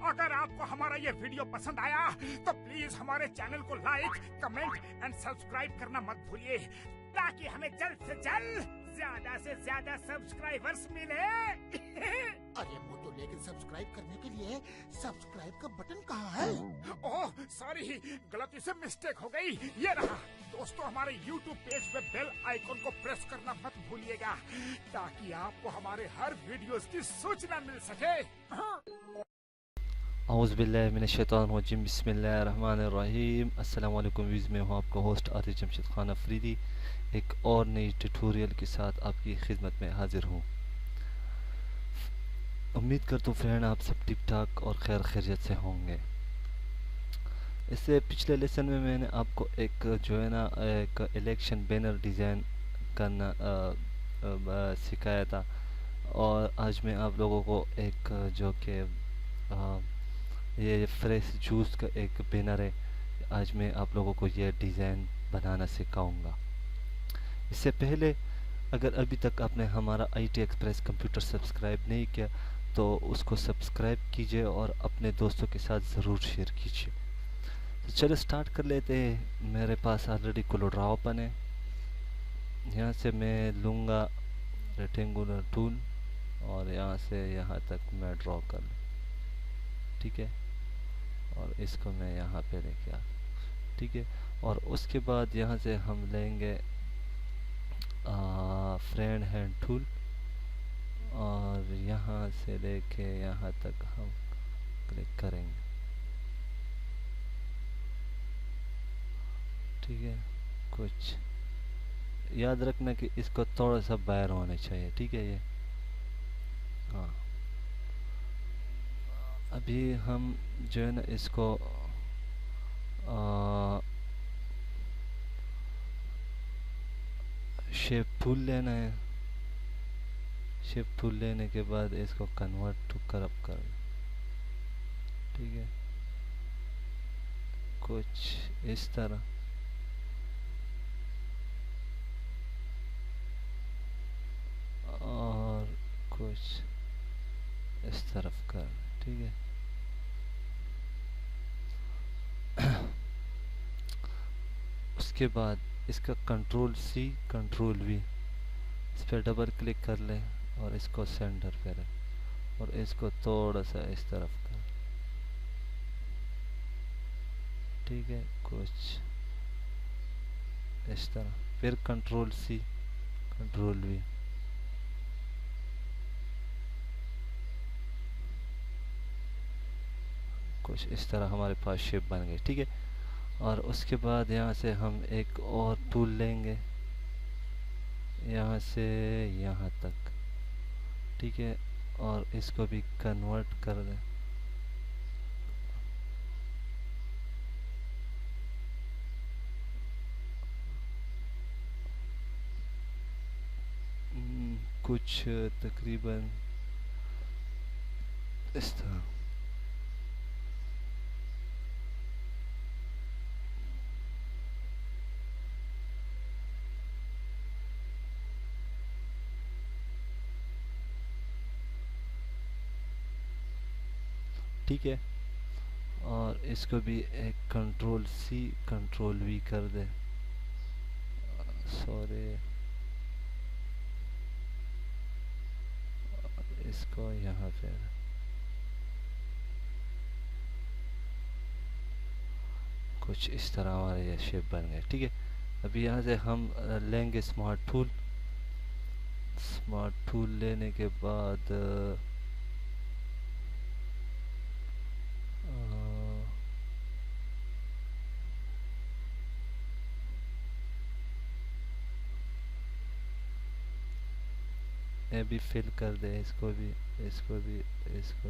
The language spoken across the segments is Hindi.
अगर आपको हमारा ये वीडियो पसंद आया तो प्लीज हमारे चैनल को लाइक, कमेंट एंड सब्सक्राइब करना मत भूलिए, ताकि हमें जल्द से जल्द ज्यादा से ज्यादा सब्सक्राइबर्स मिले। अरे मोटू, लेकिन सब्सक्राइब करने के लिए सब्सक्राइब का बटन कहाँ है? ओह सॉरी, गलती से मिस्टेक हो गई। ये रहा। दोस्तों, हमारे YouTube पेज पे बेल आइकॉन को प्रेस करना मत भूलिएगा, ताकि आपको हमारे हर वीडियोस की सूचना मिल सके। औज़ुबिल्लाहिमिनश्शैतानिर्रजीम, बिस्मिल्लाहिर्रहमानिर्रहीम। अस्सलाम वालेकुम व्यूज़, में हूँ आपका होस्ट आतिफ जमशेद खान अफरीदी, एक और नई ट्यूटोरियल के साथ आपकी खिदमत में हाजिर हूँ। उम्मीद करता हूँ फ्रेंड आप सब ठीक ठाक और खैर खैरियत से होंगे। इससे पिछले लेसन में मैंने आपको एक जो है ना एक इलेक्शन बैनर डिज़ाइन करना सिखाया था, और आज मैं आप लोगों को एक जो कि ये फ्रेश जूस का एक बैनर है, आज मैं आप लोगों को ये डिज़ाइन बनाना सिखाऊंगा। इससे पहले अगर अभी तक आपने हमारा ITexpress कंप्यूटर सब्सक्राइब नहीं किया तो उसको सब्सक्राइब कीजिए और अपने दोस्तों के साथ ज़रूर शेयर कीजिए। तो चलो स्टार्ट कर लेते हैं। मेरे पास ऑलरेडी CorelDraw ओपन है। यहाँ से मैं लूँगा रेक्टेंगुलर टूल और यहाँ से यहाँ तक मैं ड्रॉ कर लूँ, ठीक है, और इसको मैं यहाँ पे लेके आ, ठीक है। और उसके बाद यहाँ से हम लेंगे फ्रेंड हैंड टूल और यहाँ से लेके यहाँ तक हम क्लिक करेंगे, ठीक है। कुछ याद रखना कि इसको थोड़ा सा बाहर होना चाहिए, ठीक है। ये हाँ, अभी हम जो है ना इसको शेप टूल लेना है। शेप टूल लेने के बाद इसको कन्वर्ट टू करप कर, ठीक है, कुछ इस तरह। और कुछ इस तरफ कर, ठीक है। उसके बाद इसका कंट्रोल-C कंट्रोल-V, इस पर डबल क्लिक कर लें और इसको सेंटर पे रखें और इसको थोड़ा सा इस तरफ कर, ठीक है, कुछ इस तरह। फिर कंट्रोल-C कंट्रोल-V, कुछ इस तरह हमारे पास शेप बन गई, ठीक है। और उसके बाद यहाँ से हम एक और टूल लेंगे, यहाँ से यहाँ तक, ठीक है, और इसको भी कन्वर्ट कर दें। कुछ तकरीबन इस तरह, ठीक है। और इसको भी एक कंट्रोल-C कंट्रोल-V कर दे, सॉरी, इसको यहाँ पे कुछ इस तरह हमारे ये शेप बन गए, ठीक है। अभी यहाँ से हम लेंगे स्मार्ट टूल। स्मार्ट टूल लेने के बाद ये भी फिल कर दे, इसको भी, इसको भी, इसको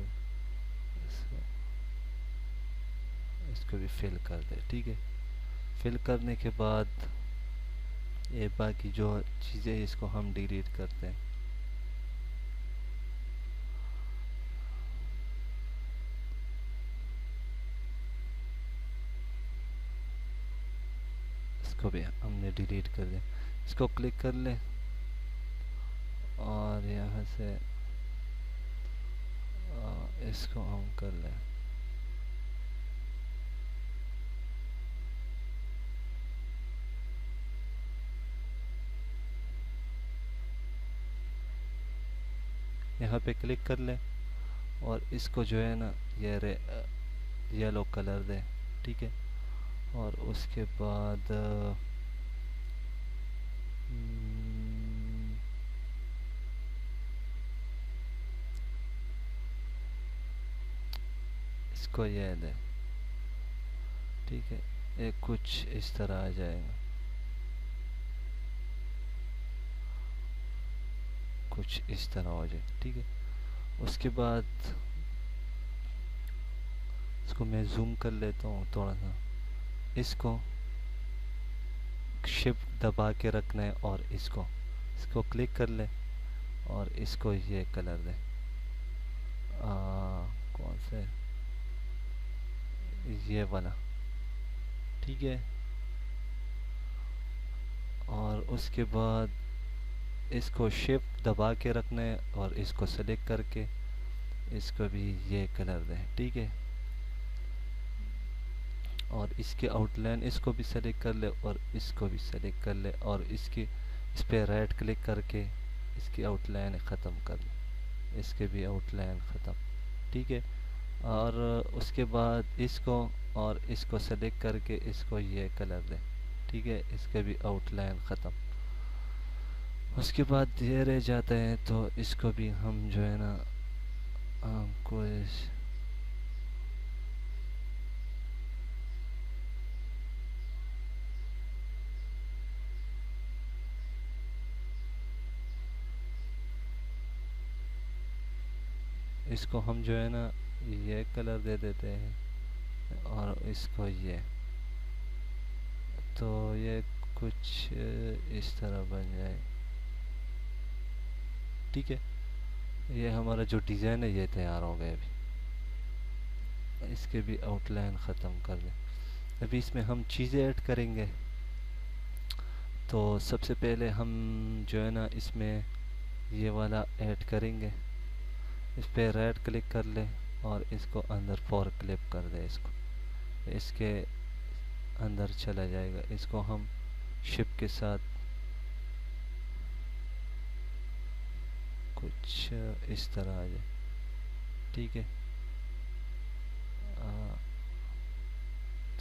इसको भी फिल कर दे, ठीक है। फिल करने के बाद ये बाकी जो चीज़ें इसको हम डिलीट करते हैं। इसको भी हमने डिलीट कर दिया। इसको क्लिक कर ले और यहाँ से इसको हम कर लें, यहाँ पे क्लिक कर लें और इसको जो है ना ये येलो कलर दें, ठीक है। और उसके बाद इसको ये दें, ठीक है। एक कुछ इस तरह आ जाएगा, कुछ इस तरह हो जाए, ठीक है। उसके बाद इसको मैं जूम कर लेता हूँ थोड़ा सा, इसको शिफ्ट दबा के रखना है और इसको क्लिक कर ले और इसको ये कलर दे, कौन से, ये वाला, ठीक है। और उसके बाद इसको शिफ्ट दबा के रखना है और इसको सेलेक्ट करके इसको भी ये कलर दें, ठीक है। और इसके आउटलाइन इसको भी सेलेक्ट कर ले और इसको भी सेलेक्ट कर ले और इस पर राइट क्लिक करके इसकी आउटलाइन ख़त्म कर ले, इसके भी आउटलाइन ख़त्म, ठीक है। और उसके बाद इसको और इसको सेलेक्ट करके इसको ये कलर दें, ठीक है। इसके भी आउटलाइन ख़त्म। उसके बाद ये रह जाता है तो इसको भी हम जो है ना कुछ इसको हम जो है ना ये कलर दे देते हैं और इसको ये, तो ये कुछ इस तरह बन जाए, ठीक है। ये हमारा जो डिज़ाइन है ये तैयार हो गया। अभी इसके भी आउटलाइन ख़त्म कर दें। अभी इसमें हम चीज़ें ऐड करेंगे। तो सबसे पहले हम जो है ना इसमें ये वाला ऐड करेंगे। इस पर राइट क्लिक कर ले और इसको अंदर फॉर क्लिप कर दे, इसके अंदर चला जाएगा। इसको हम शिप के साथ कुछ इस तरह आ जाए, ठीक है।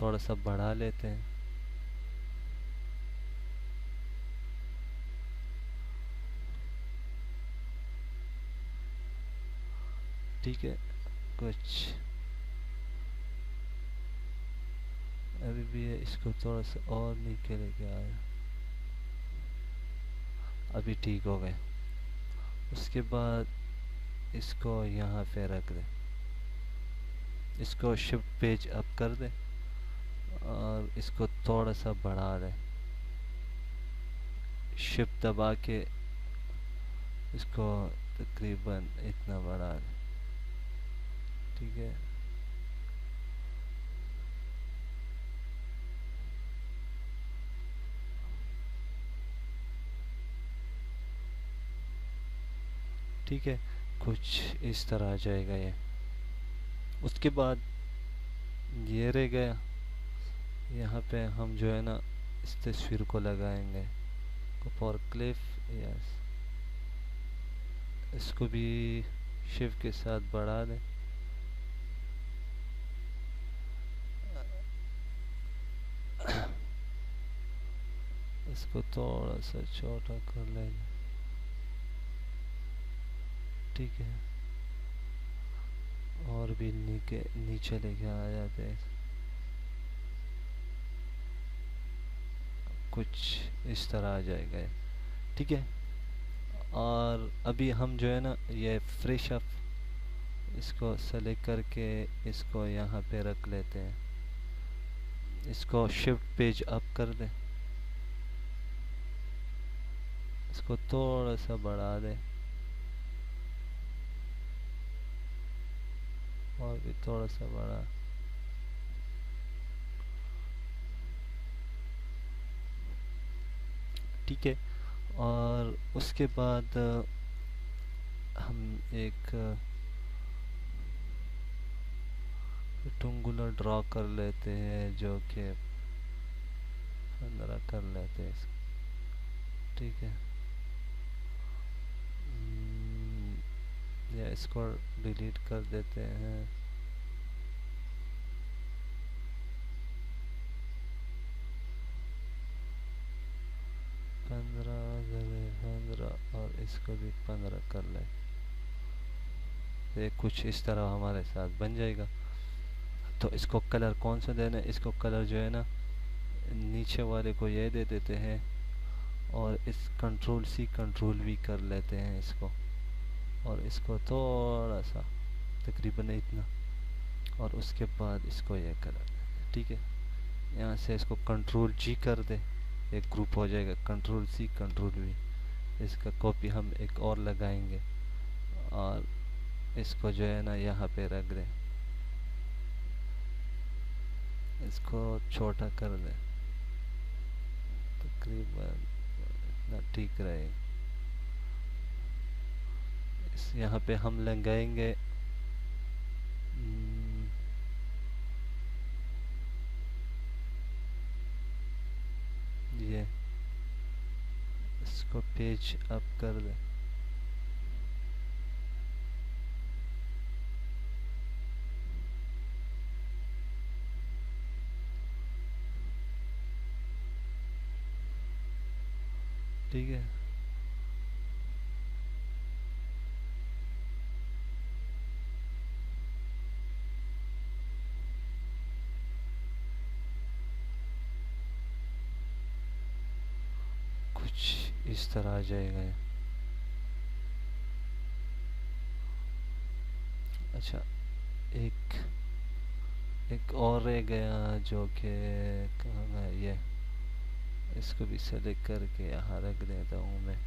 थोड़ा सा बढ़ा लेते हैं, ठीक है। कुछ अभी भी है, इसको थोड़ा सा और नीचे लेके आया, अभी ठीक हो गए। उसके बाद इसको यहाँ पे रख दे, इसको शिफ्ट पेज अप कर दे और इसको थोड़ा सा बढ़ा दे, शिफ्ट दबा के इसको तकरीबन इतना बढ़ा दे, ठीक है। ठीक है, कुछ इस तरह आ जाएगा ये। उसके बाद ये रह गया, यहाँ पे हम जो है ना इस तस्वीर को लगाएंगे फॉर क्लिप, यस। इसको भी शिफ्ट के साथ बढ़ा दें, इसको थोड़ा सा छोटा कर लेंगे, ठीक है। और भी नीचे लेके आ जाते हैं, कुछ इस तरह आ जाएगा, ठीक है। और अभी हम जो है ना ये फ्रेश अप, इसको सेलेक्ट करके इसको यहाँ पे रख लेते हैं, इसको शिफ्ट पेज अप कर दें, इसको थोड़ा सा बढ़ा दें और भी थोड़ा सा बढ़ा, ठीक है। और उसके बाद हम एक रेक्टेंगुलर ड्रॉ कर लेते हैं, जो कि 15 कर लेते हैं, ठीक है। या इसको डिलीट कर देते हैं। पंद्रह और इसको भी 15 कर ले। ये कुछ इस तरह हमारे साथ बन जाएगा। तो इसको कलर कौन सा देना है? इसको कलर जो है ना, नीचे वाले को ये दे देते हैं और इस कंट्रोल सी कंट्रोल वी कर लेते हैं इसको, और इसको थोड़ा सा तकरीबन इतना, और उसके बाद इसको ये कलर। ठीक है, यहाँ से इसको कंट्रोल जी कर दे, एक ग्रुप हो जाएगा। कंट्रोल सी कंट्रोल वी, इसका कॉपी हम एक और लगाएंगे और इसको जो है ना यहाँ पे रख दें, इसको छोटा कर दें तकरीबन इतना, ठीक रहेगा। इस यहाँ पे हम लगाएंगे ये, इसको पेज अप कर दें। ठीक है, कुछ इस तरह आ जाएगा। अच्छा, एक और रह गया जो कि कहाँ है ये, इसको भी सेलेक्ट करके यहाँ रख देता हूँ मैं।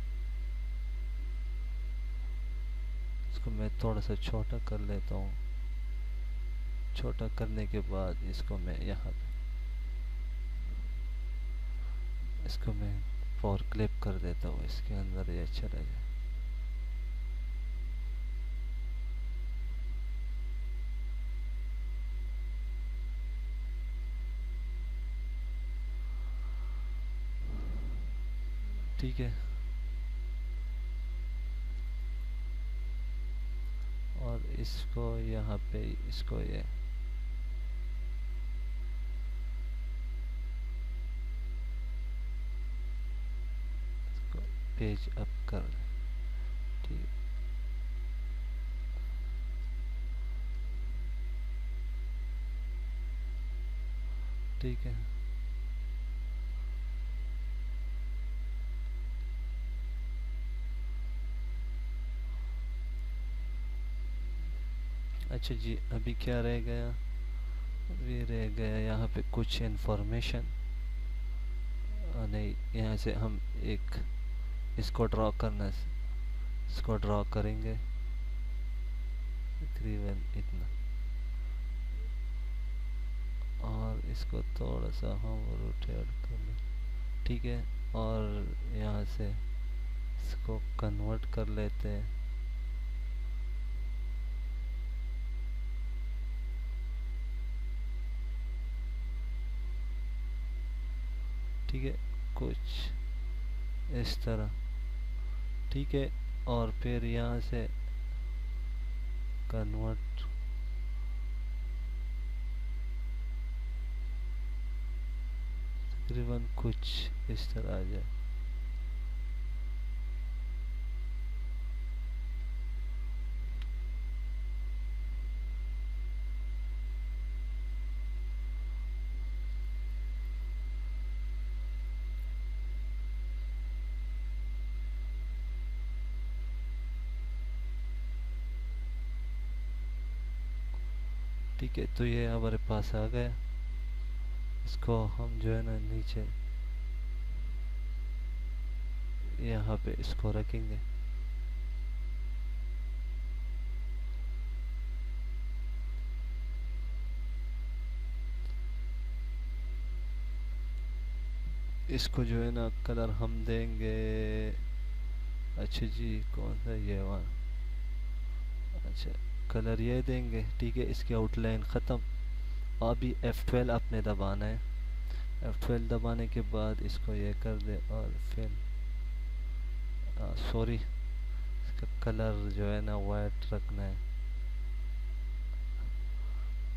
इसको मैं थोड़ा सा छोटा कर लेता हूँ। छोटा करने के बाद इसको मैं यहाँ पे, इसको मैं फॉर क्लिप कर देता हूँ, इसके अंदर ये अच्छा रह जाए। ठीक है, और इसको यहाँ पे इसको ये इसको पेज अप कर, ठीक, ठीक है। अच्छा जी, अभी क्या रह गया? अभी रह गया यहाँ पे कुछ इन्फॉर्मेशन। नहीं, यहाँ से हम एक इसको ड्रॉ करना, इसको ड्रॉ करेंगे तकरीबन इतना, और इसको थोड़ा सा हम रोटेट कर लें। ठीक है, और यहाँ से इसको कन्वर्ट कर लेते हैं। ठीक है, कुछ इस तरह। ठीक है, और फिर यहाँ से कन्वर्ट, तकरीबन कुछ इस तरह आ जाए। ठीक है, तो ये हमारे पास आ गया। इसको हम जो है ना नीचे यहाँ पे इसको रखेंगे। इसको जो है ना कलर हम देंगे, अच्छा जी, कौन सा ये वाला, अच्छा कलर ये देंगे। ठीक है, इसकी आउटलाइन ख़त्म। अभी F12 आपने दबाना है। F12 दबाने के बाद इसको ये कर दे, और फिर सॉरी, इसका कलर जो है ना वाइट रखना है,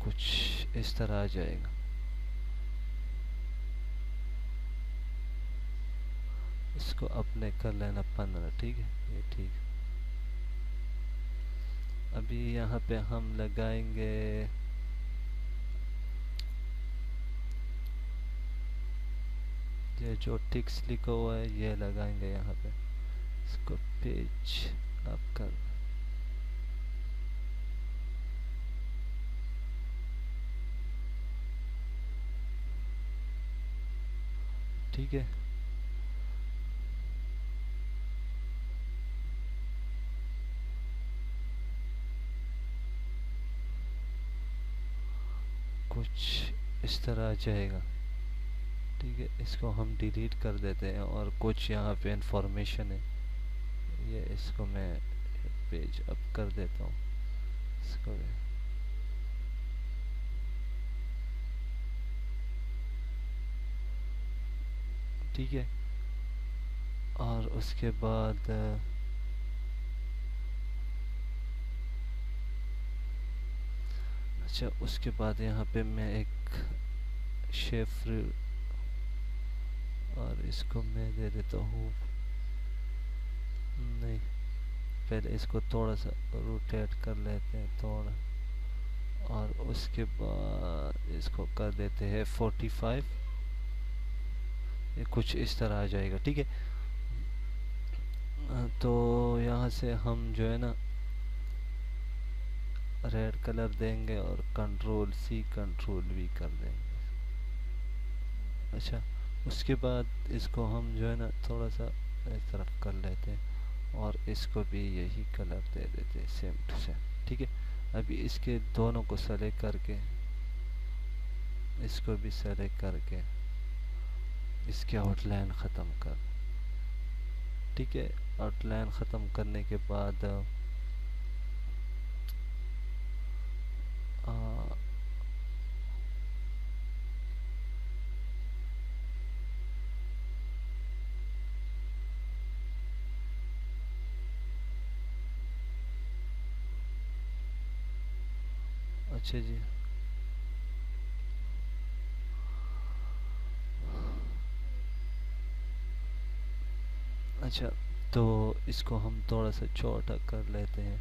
कुछ इस तरह आ जाएगा। इसको अपने कर लेना 15, ठीक है, ये ठीक है। अभी यहाँ पे हम लगाएंगे ये जो टिक्स लिखा हुआ है ये लगाएंगे यहाँ पे। इसको पेज अप कर, ठीक है। कुछ इस तरह आ जाएगा, ठीक है। इसको हम डिलीट कर देते हैं और कुछ यहाँ पे इंफॉर्मेशन है, ये इसको मैं पेज अप कर देता हूँ। इसको ठीक है। और उसके बाद अच्छा, उसके बाद यहाँ पे मैं एक शेफ और इसको मैं दे देता हूँ, नहीं पहले इसको थोड़ा सा रोटेट कर लेते हैं थोड़ा, और उसके बाद इसको कर देते हैं 45, ये कुछ इस तरह आ जाएगा, ठीक है। तो यहाँ से हम जो है ना रेड कलर देंगे और कंट्रोल सी कंट्रोल वी कर देंगे। अच्छा, उसके बाद इसको हम जो है ना थोड़ा सा इस तरफ कर लेते हैं और इसको भी यही कलर दे देते हैं सेम टू सेम, ठीक है। अभी इसके दोनों को सेलेक्ट करके इसको भी सेलेक्ट करके इसके आउटलाइन ख़त्म कर, ठीक है। आउटलाइन ख़त्म करने के बाद अच्छा जी, अच्छा तो इसको हम थोड़ा सा छोटा कर लेते हैं,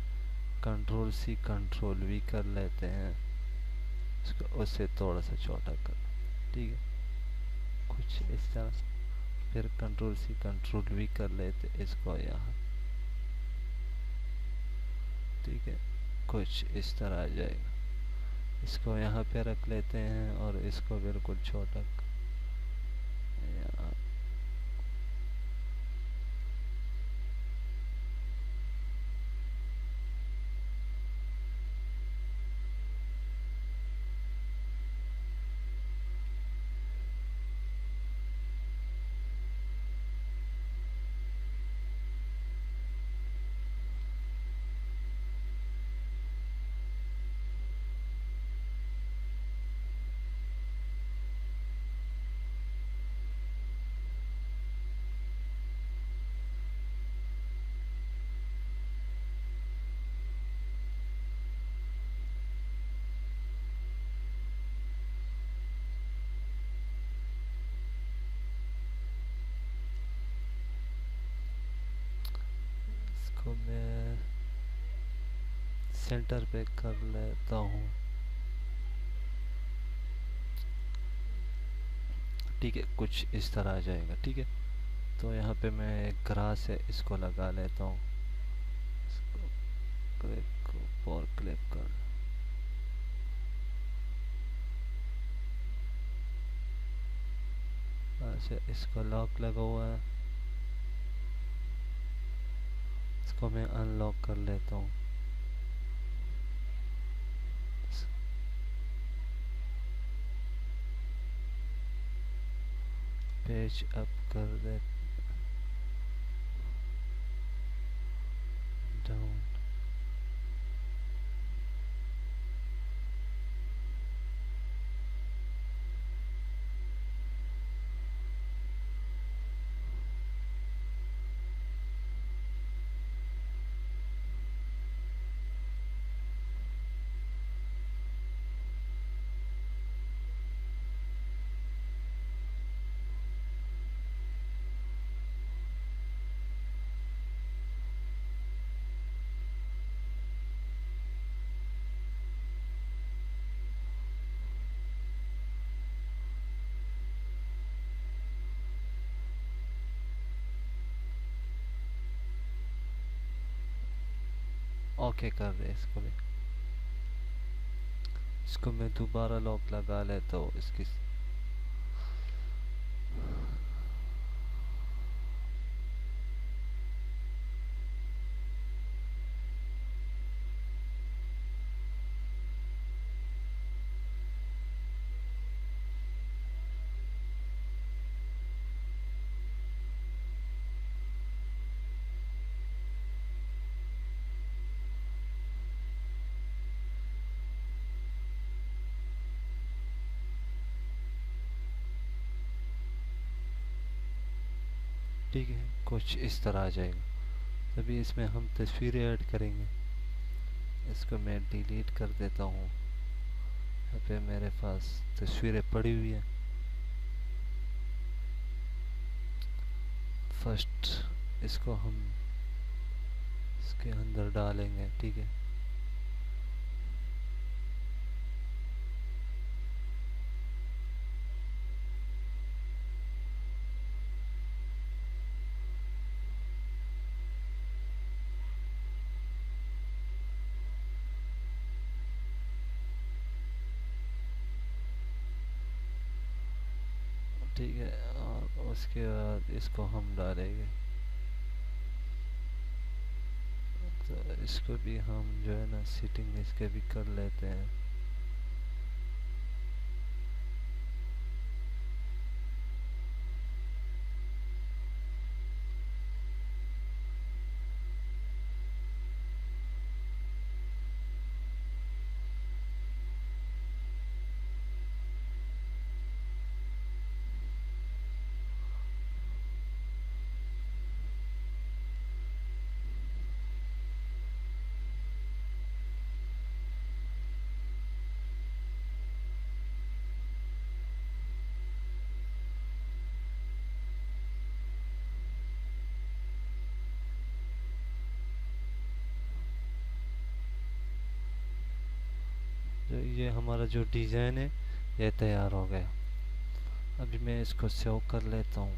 कंट्रोल सी कंट्रोल वी कर लेते हैं, इसको उससे थोड़ा सा छोटा कर, ठीक है, कुछ इस तरह। फिर कंट्रोल सी कंट्रोल वी कर लेते इसको यहाँ, ठीक है, कुछ इस तरह आ जाएगा। इसको यहाँ पे रख लेते हैं और इसको बिल्कुल छोटा यहाँ, इसको मैं सेंटर पे कर लेता हूँ, ठीक है, कुछ इस तरह आ जाएगा, ठीक है। तो यहाँ पे मैं एक ग्रास है इसको लगा लेता हूँ, इसको क्लिक और क्लिक कर, अच्छा इसको लॉक लगा हुआ है, इसको मैं अनलॉक कर लेता हूँ। पेज अप कर दे, डाउन, ओके कर दे इसको भी। इसको मैं दोबारा लॉक लगा लेता हूँ इसकी। ठीक है, कुछ इस तरह आ जाएगा। तभी इसमें हम तस्वीरें ऐड करेंगे। इसको मैं डिलीट कर देता हूँ। यहाँ पे मेरे पास तस्वीरें पड़ी हुई हैं। फर्स्ट इसको हम इसके अंदर डालेंगे। ठीक है, ठीक है। और उसके बाद इसको हम डालेंगे। तो इसको भी हम जो है ना सेटिंग इसके भी कर लेते हैं। जो ये हमारा जो डिज़ाइन है ये तैयार हो गया। अभी मैं इसको सेव कर लेता हूँ,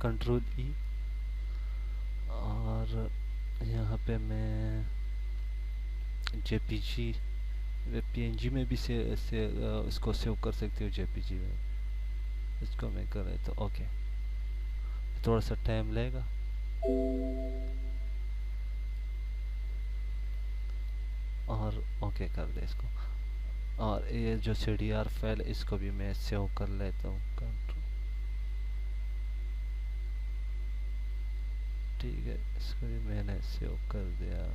कंट्रोल ई। और यहाँ पे मैं जेपीजी पीएनजी में भी इसको सेव कर सकती हूँ। जेपीजी में इसको मैं कर लेता हूँ। ओके, थोड़ा सा टाइम लेगा। और ओके कर दे इसको। और ये जो CDR फाइल इसको भी मैं सेव कर लेता हूँ, कंट्रोल। ठीक है, इसको भी मैंने सेव कर दिया।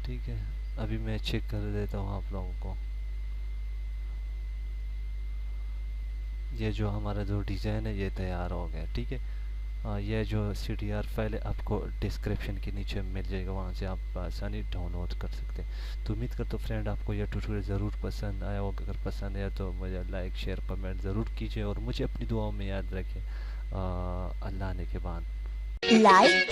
ठीक है, अभी मैं चेक कर देता हूँ आप लोगों को। ये जो हमारा जो डिज़ाइन है ये तैयार हो गया। ठीक है, ये जो CDR फाइल है आपको डिस्क्रिप्शन के नीचे मिल जाएगा, वहाँ से आप आसानी डाउनलोड कर सकते हैं। तो उम्मीद करता हूँ फ्रेंड आपको यह ट्यूटोरियल ज़रूर पसंद आया होगा। अगर पसंद आया तो मुझे लाइक शेयर कमेंट ज़रूर कीजिए और मुझे अपनी दुआओं में याद रखें। अल्लाह ने के बाद like